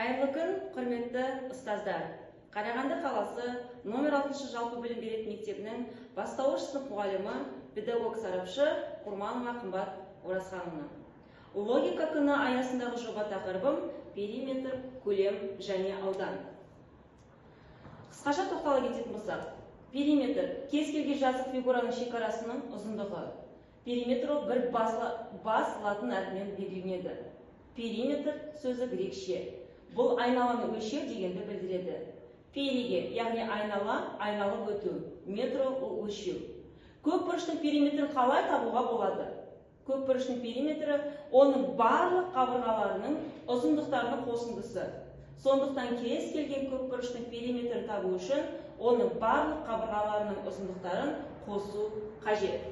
Қайырлы күн, құрметті ұстаздар. Қарағанды қаласы номер 6 жалпы білім беретін мектебінің бастауыш сынып мұғалімі, педагог сарапшы Құрманова Қымбат Оразханова. Логика күні аясындағы жоба тақырыбым периметр, көлем және аудан. Қысқаша тоқтала кететін болсақ, периметр кез келген жазық фигураның шекарасының ұзындығы. Периметр бір бас латын әрпімен белгіленеді. Периметр сөзі грекше. Бұл айналаны өлшеу дегенді білдіреді. Периге, яғни айнала, айналып өту. Метро ол өлшеу. Көп бұрыштың периметрін қалай табуға болады? Көп бұрыштың периметрі оның барлық қабырғаларының ұзындықтарының қосындысы. Сондықтан кез келген көп бұрыштың периметрін табу үшін оның барлық қабырғаларының ұзындықтарын қосу қажет.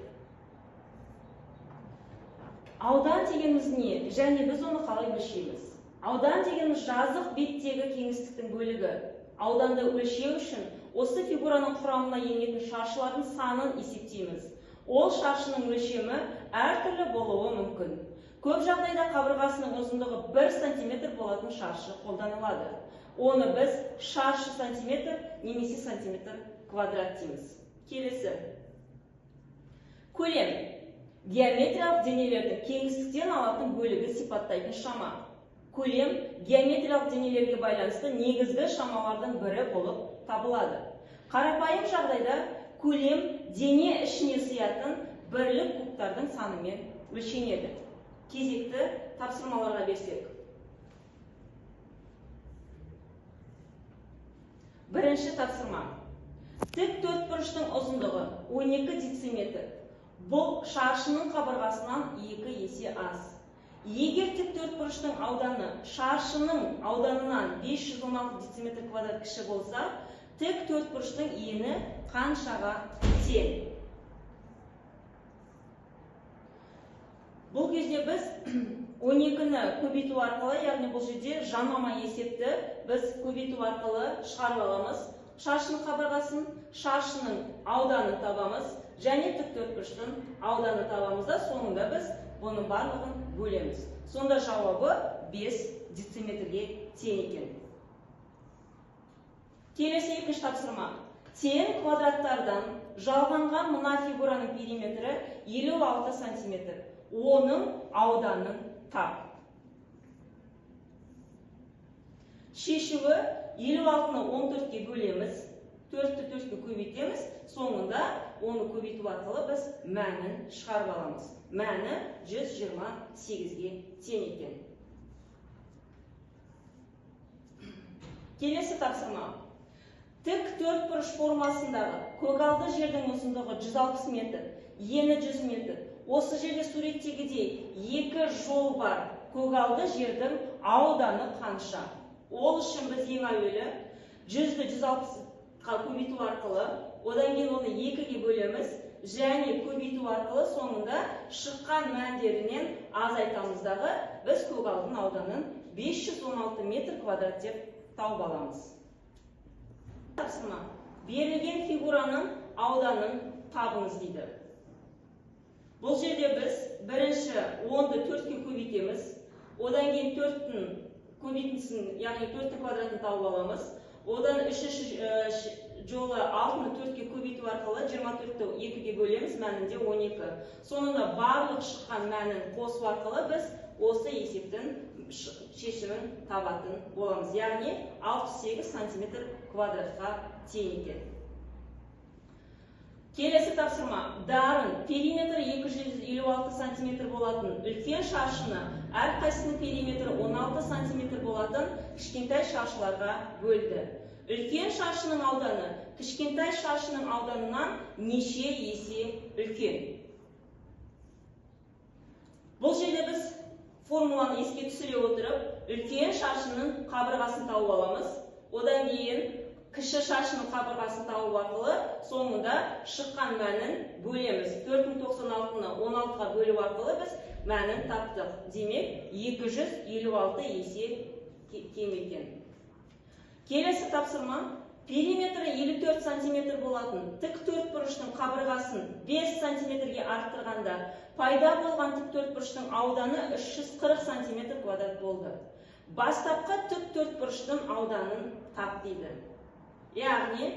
Аудан дегеніміз не? Және біз оны қалай өлшейміз? Аудан дегеніміз жазық беттегі кеңістіктің бөлігі. Ауданды өлшеу үшін осы фигураның құрамына енетін шаршылардың санын есептейміз. Ол шаршының өлшемі әртүрлі болуы мүмкін. Көп жағдайда қабырғасының ұзындығы 1 см болатын шаршы қолданылады. Оны біз шаршы сантиметр немесе сантиметр квадрат дейміз. Келесі. Көлем. Геометриялық денелердің кеңістіктен алатын бөлігі сипаттайтын шама. Көлем геометриялық денелерге байланысты негізгі шамалардың бірі болып табылады. Қарапайым жағдайда көлем дене ішіне сыятын бірлік кубтардың санымен өлшенеді. Кезекті тапсырмаларға берсек. Бірінші тапсырма. Тік төртбұрыштың ұзындығы 12 дециметр. Бұл шаршының қабырғасынан 2 есе аз. Егер тік төртбұрыштың ауданы шаршының ауданынан 516 дециметр квадрат кіші болса, тік төртбұрыштың ені қаншаға тең? Бұл кезде біз 12-ні көбейту арқылы, яғни бұл жерде жанама есепті біз көбейту арқылы шығарып аламыз. Шаршының қабырғасын, шаршының ауданын табамыз, және тік төртбұрыштың ауданы табамыз да, соңында біз бұның барлығын бөлеміз. Сонда жауабы 5 дециметрге тең екен. Келесі екінші тапсырма. Тең квадраттардан жалғанған мына фигураның периметрі 56 сантиметр. Оның ауданын тап. Шешуі 56-ны 14-ге бөлеміз, 4-ті 4-ге көбейтеміз, соңында оны көбейту арқылы біз мәнін шығарып аламыз. Мәні 128-ге тең екен. Келесі тапсырма. Тік төртбұрыш формасындағы көгалды жердің ұзындығы 160 метр, ені 100 метр. Осы жерде суреттегідей екі жол бар. Көгалды жердің ауданы қанша? Ол үшін біз ең әуелі 100-ді 160-ға көбейту арқылы, одан кейін оны 2-ге бөлеміз, және көбейту арқылы соңында шыққан мәндерінен азайтамыздағы біз көгалдың ауданын 516 метр квадрат деп тауып аламыз. Тапсырма. Берілген фигураның ауданын табыңыз дейді. Бұл жерде біз бірінші 10-ды 4-ке көбейтеміз, одан кейін 4-тің көбейтіндісін, яғни 4-тің квадратын тауып аламыз. Одан үшінші жолы 6-ны 4-ке көбейту арқылы 24-ті 2-ге бөлеміз, мәнінде 12. Сонында барлық шыққан мәнін қосу арқылы біз осы есептің шешімін табатын боламыз. Яғни 68 сантиметр квадратқа тең екен. Келесі тапсырма. Дарын периметр 256 сантиметр болатын үлкен шаршыны әрқайсының периметрі 16 сантиметр болатын кішкентай шаршыларға бөлді. Үлкен шаршының ауданы кішкентай шаршының ауданынан неше есе үлкен? Бұл жерде біз формуланы еске түсіре отырып, үлкен шаршының қабырғасын тауып аламыз. Одан кейін кіші шаршының қабырғасын тауып арқылы соңында шыққан мәнін бөлеміз. 4096-ны 16-ға бөліп арқылы біз мәнін таптық. Демек, 256 есе кем екен. Келесі тапсырма. Периметрі 54 сантиметр болатын тік төртбұрыштың қабырғасын 5 сантиметрге арттырғанда пайда болған тік төртбұрыштың ауданы 340 сантиметр квадрат болды. бастапқы тік төртбұрыштың ауданын тап дейді. Яғни,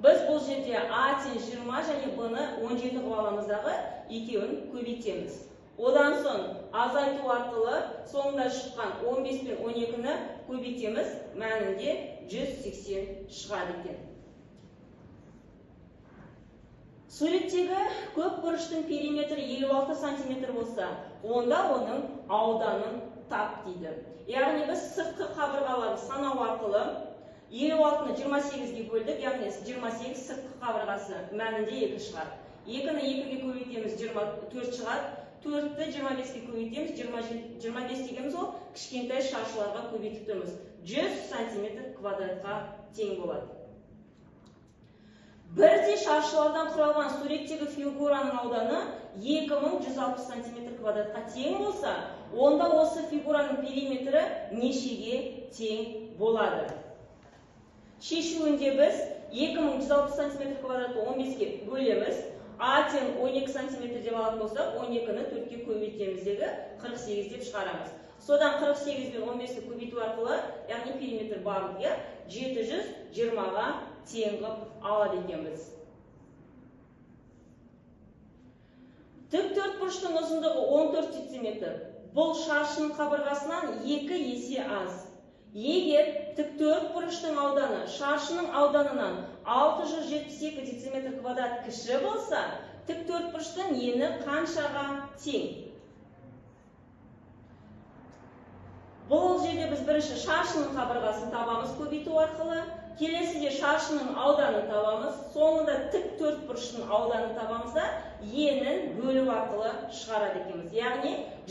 біз бұл жерде А тең 20 және Б-ны 17 қылып аламыздағы екеуін көбейтеміз. Одан соң азайту арқылы соңында шыққан 15 пен 12-ні көбейтеміз, мәнінде 180 шығады екен. Суреттегі көп бұрыштың периметрі 56 см болса, онда оның ауданын тап дейді. Яғни біз сыртқы қабырғаларды санау арқылы 56-ны 28-ге бөлдік, яғни 28 сыртқы қабырғасы мәнінде 2 шығады. 2-ні 2-ге көбейтеміз, 24 шығады. 4-ті 25-ге көбейтеміз, 25 дегеніміз ол кішкентай шаршыларға көбейтіп тұрмыз. 100 см квадратқа тең болады. Бірдей шаршылардан құралған суреттегі фигураның ауданы 2160 см квадратқа тең болса, онда осы фигураның периметрі нешеге тең болады? Шешуінде біз 2160 см квадратты 15-ге бөлеміз. А тең 12 см деп алатын болсақ, 12-ні 4-ге көбейтеміздегі 48 деп шығарамыз. Содан 48 пен 15-ті көбейту арқылы, яғни периметр барлық 720-ға тең қылып алады екенбіз. Тік төртбұрыштың ұзындығы 14 см. Бұл шаршының қабырғасынан 2 есе аз. Егер тік төртбұрыштың ауданы шаршының ауданынан 672 дециметр квадрат кіші болса, тік төртбұрыштың ені қаншаға тең? Бұл жерде біз бірінші шаршының қабырғасын табамыз көбейту арқылы, келесіде шаршының ауданын табамыз, соңында тік төртбұрыштың ауданын табамыз да енін бөлу арқылы шығарады екенбіз. Яғни